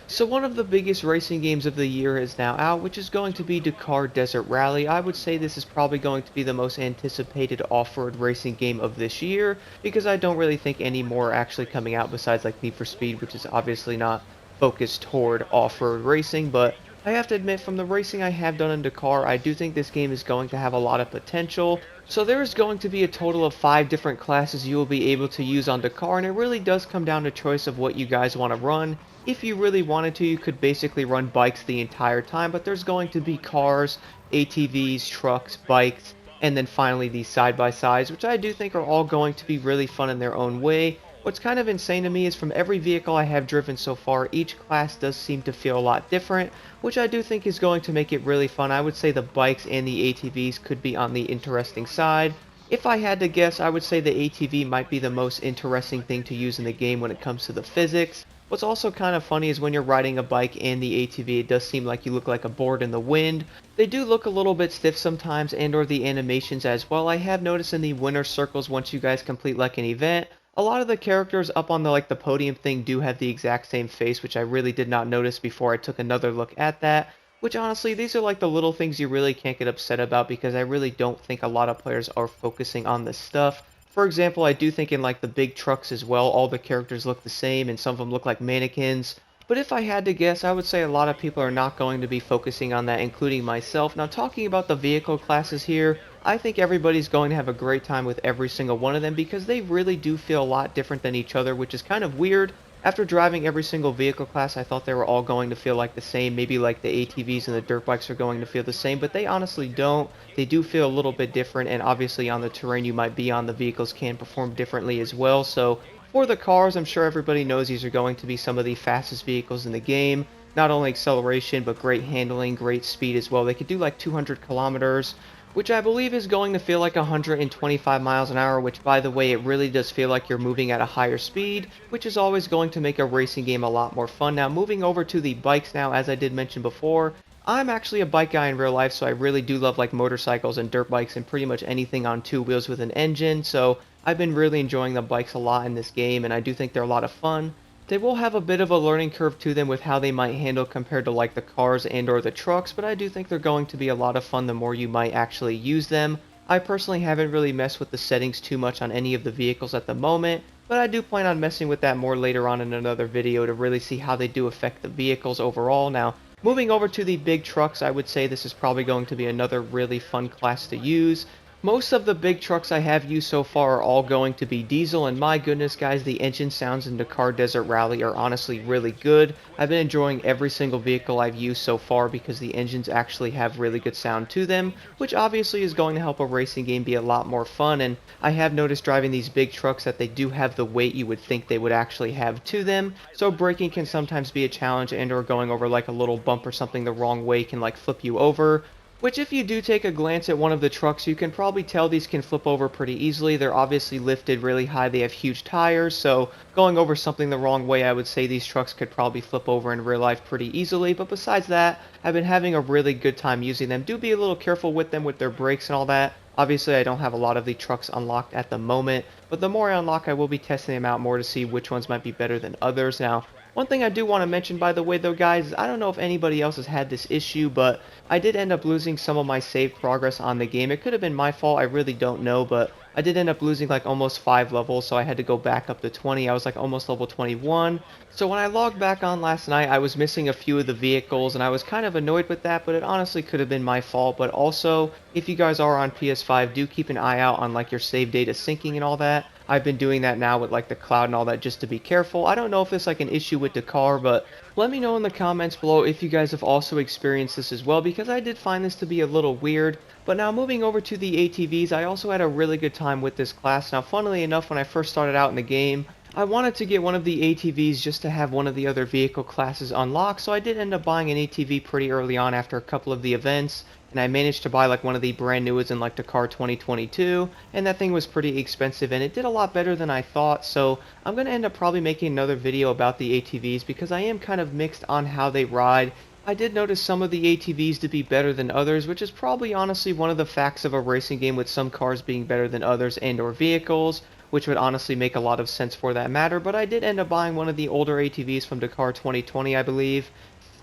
So one of the biggest racing games of the year is now out, which is going to be Dakar Desert Rally. I would say this is probably going to be the most anticipated off-road racing game of this year, because I don't really think any more are actually coming out besides like Need for Speed, which is obviously not focused toward off-road racing, but I have to admit, from the racing I have done in Dakar, I do think this game is going to have a lot of potential. So there is going to be a total of 5 different classes you will be able to use on Dakar, and it really does come down to choice of what you guys want to run. If you really wanted to, you could basically run bikes the entire time, but there's going to be cars, ATVs, trucks, bikes, and then finally these side-by-sides, which I do think are all going to be really fun in their own way. What's kind of insane to me is from every vehicle I have driven so far, each class does seem to feel a lot different, which I do think is going to make it really fun. I would say the bikes and the ATVs could be on the interesting side. If I had to guess, I would say the ATV might be the most interesting thing to use in the game when it comes to the physics. What's also kind of funny is when you're riding a bike and the ATV, it does seem like you look like a board in the wind. They do look a little bit stiff sometimes, and or the animations as well. I have noticed in the winner circles once you guys complete like an event, a lot of the characters up on the podium thing do have the exact same face, which I really did not notice before I took another look at that. Which honestly, these are like the little things you really can't get upset about because I really don't think a lot of players are focusing on this stuff. For example, I do think in like the big trucks as well, all the characters look the same and some of them look like mannequins. But if I had to guess, I would say a lot of people are not going to be focusing on that, including myself. Now, talking about the vehicle classes here, I think everybody's going to have a great time with every single one of them because they really do feel a lot different than each other, which is kind of weird. After driving every single vehicle class, I thought they were all going to feel like the same. Maybe like the ATVs and the dirt bikes are going to feel the same, but they honestly don't. They do feel a little bit different, and obviously on the terrain you might be on, the vehicles can perform differently as well. So for the cars, I'm sure everybody knows these are going to be some of the fastest vehicles in the game. Not only acceleration, but great handling, great speed as well. They could do like 200 kilometers, which I believe is going to feel like 125 miles an hour, which by the way, it really does feel like you're moving at a higher speed, which is always going to make a racing game a lot more fun. Now, moving over to the bikes now, as I did mention before, I'm actually a bike guy in real life, so I really do love like motorcycles and dirt bikes and pretty much anything on two wheels with an engine, so I've been really enjoying the bikes a lot in this game, and I do think they're a lot of fun. They will have a bit of a learning curve to them with how they might handle compared to like the cars and or the trucks, but I do think they're going to be a lot of fun the more you might actually use them. I personally haven't really messed with the settings too much on any of the vehicles at the moment, but I do plan on messing with that more later on in another video to really see how they do affect the vehicles overall. Now, moving over to the big trucks, I would say this is probably going to be another really fun class to use. Most of the big trucks I have used so far are all going to be diesel, and my goodness guys, the engine sounds in Dakar Desert Rally are honestly really good. I've been enjoying every single vehicle I've used so far because the engines actually have really good sound to them, which obviously is going to help a racing game be a lot more fun, and I have noticed driving these big trucks that they do have the weight you would think they would actually have to them, so braking can sometimes be a challenge, and or going over like a little bump or something the wrong way can like flip you over. Which if you do take a glance at one of the trucks, you can probably tell these can flip over pretty easily. They're obviously lifted really high, they have huge tires, so going over something the wrong way, I would say these trucks could probably flip over in real life pretty easily. But besides that, I've been having a really good time using them. Do be a little careful with them with their brakes and all that. Obviously, I don't have a lot of the trucks unlocked at the moment, but the more I unlock, I will be testing them out more to see which ones might be better than others. Now, one thing I do want to mention, by the way, though, guys, I don't know if anybody else has had this issue, but I did end up losing some of my saved progress on the game. It could have been my fault, I really don't know, but I did end up losing like almost 5 levels, so I had to go back up to 20. I was like almost level 21. So when I logged back on last night, I was missing a few of the vehicles, and I was kind of annoyed with that, but it honestly could have been my fault. But also, if you guys are on PS5, do keep an eye out on like your save data syncing and all that. I've been doing that now with like the cloud and all that just to be careful. I don't know if it's like an issue with Dakar, but let me know in the comments below if you guys have also experienced this as well, because I did find this to be a little weird. But now moving over to the ATVs, I also had a really good time with this class. Now funnily enough, when I first started out in the game, I wanted to get one of the ATVs just to have one of the other vehicle classes unlocked, so I did end up buying an ATV pretty early on after a couple of the events, and I managed to buy like one of the brand new ones in like Dakar 2022, and that thing was pretty expensive, and it did a lot better than I thought. So I'm going to end up probably making another video about the ATVs because I am kind of mixed on how they ride. I did notice some of the ATVs to be better than others, which is probably honestly one of the facts of a racing game with some cars being better than others and or vehicles, which would honestly make a lot of sense for that matter, but I did end up buying one of the older ATVs from Dakar 2020, I believe.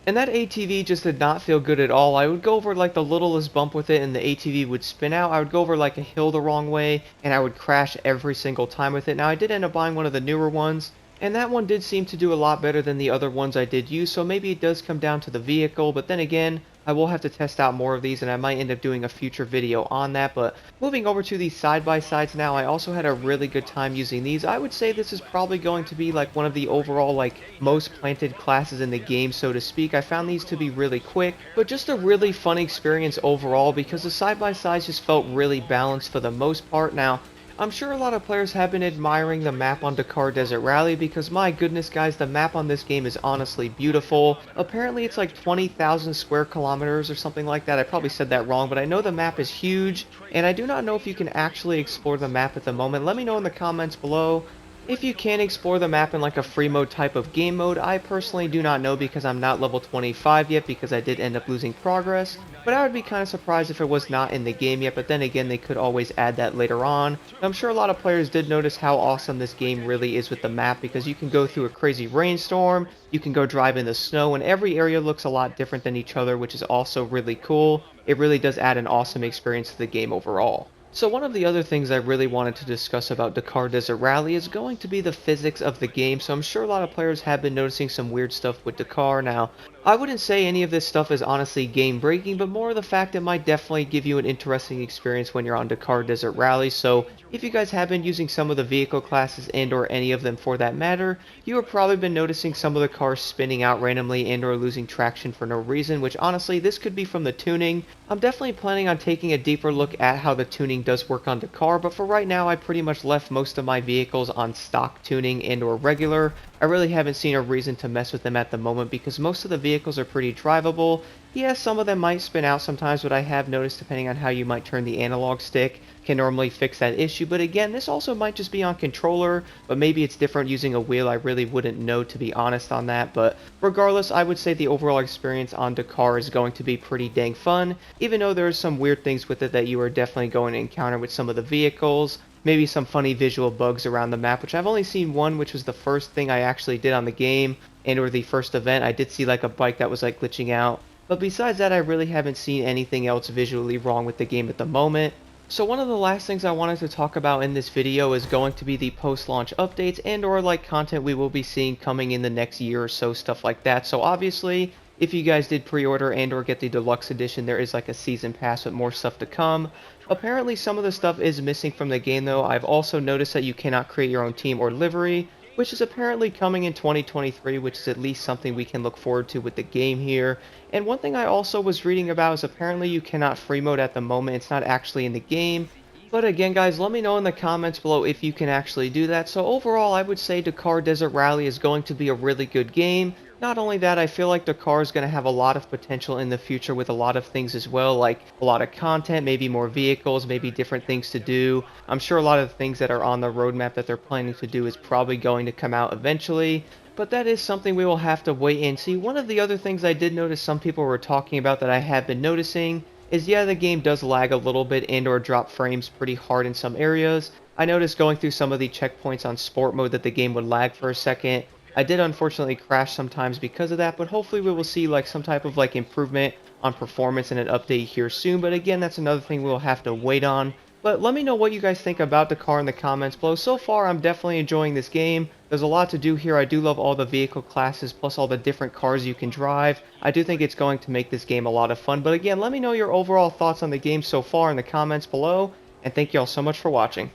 And that ATV just did not feel good at all. I would go over like the littlest bump with it and the ATV would spin out. I would go over like a hill the wrong way and I would crash every single time with it. Now I did end up buying one of the newer ones and that one did seem to do a lot better than the other ones I did use. So maybe it does come down to the vehicle, but then again, I will have to test out more of these and I might end up doing a future video on that. But moving over to these side-by-sides now, I also had a really good time using these. I would say this is probably going to be like one of the overall like most planted classes in the game, so to speak. I found these to be really quick, but just a really fun experience overall because the side-by-sides just felt really balanced for the most part. Now, I'm sure a lot of players have been admiring the map on Dakar Desert Rally because my goodness guys, the map on this game is honestly beautiful. Apparently it's like 20,000 square kilometers or something like that. I probably said that wrong, but I know the map is huge and I do not know if you can actually explore the map at the moment. Let me know in the comments below if you can explore the map in like a free mode type of game mode. I personally do not know because I'm not level 25 yet because I did end up losing progress. But I would be kind of surprised if it was not in the game yet, but then again they could always add that later on. I'm sure a lot of players did notice how awesome this game really is with the map because you can go through a crazy rainstorm, you can go drive in the snow, and every area looks a lot different than each other, which is also really cool. It really does add an awesome experience to the game overall. So one of the other things I really wanted to discuss about Dakar Desert Rally is going to be the physics of the game. So I'm sure a lot of players have been noticing some weird stuff with Dakar. Now, I wouldn't say any of this stuff is honestly game breaking, but more of the fact it might definitely give you an interesting experience when you're on Dakar Desert Rally. So if you guys have been using some of the vehicle classes and or any of them for that matter, you have probably been noticing some of the cars spinning out randomly and or losing traction for no reason, which honestly this could be from the tuning. I'm definitely planning on taking a deeper look at how the tuning does work on Dakar, but for right now I pretty much left most of my vehicles on stock tuning and or regular. I really haven't seen a reason to mess with them at the moment because most of the vehicles are pretty drivable. Yes, some of them might spin out sometimes, but I have noticed depending on how you might turn the analog stick can normally fix that issue. But again, this also might just be on controller, but maybe it's different using a wheel. I really wouldn't know, to be honest, on that. But regardless, I would say the overall experience on Dakar is going to be pretty dang fun, even though there's some weird things with it that you are definitely going to encounter with some of the vehicles. Maybe some funny visual bugs around the map, which I've only seen one, which was the first thing I actually did on the game, and or the first event. I did see like a bike that was like glitching out. But besides that, I really haven't seen anything else visually wrong with the game at the moment. So one of the last things I wanted to talk about in this video is going to be the post-launch updates and or like content we will be seeing coming in the next year or so, stuff like that. So obviously, if you guys did pre-order and or get the deluxe edition, there is like a season pass with more stuff to come. Apparently some of the stuff is missing from the game though. I've also noticed that you cannot create your own team or livery, which is apparently coming in 2023, which is at least something we can look forward to with the game here. And one thing I also was reading about is apparently you cannot free mode at the moment. It's not actually in the game. But again guys, let me know in the comments below if you can actually do that. So overall, I would say Dakar Desert Rally is going to be a really good game. Not only that, I feel like Dakar is going to have a lot of potential in the future with a lot of things as well, like a lot of content, maybe more vehicles, maybe different things to do. I'm sure a lot of the things that are on the roadmap that they're planning to do is probably going to come out eventually. But that is something we will have to wait and see. One of the other things I did notice some people were talking about that I have been noticing is, yeah, the game does lag a little bit and or drop frames pretty hard in some areas. I noticed going through some of the checkpoints on sport mode that the game would lag for a second. I did unfortunately crash sometimes because of that, but hopefully we will see like some type of like improvement on performance and an update here soon. But again, that's another thing we'll have to wait on. But let me know what you guys think about Dakar in the comments below. So far, I'm definitely enjoying this game. There's a lot to do here. I do love all the vehicle classes, plus all the different cars you can drive. I do think it's going to make this game a lot of fun. But again, let me know your overall thoughts on the game so far in the comments below. And thank you all so much for watching.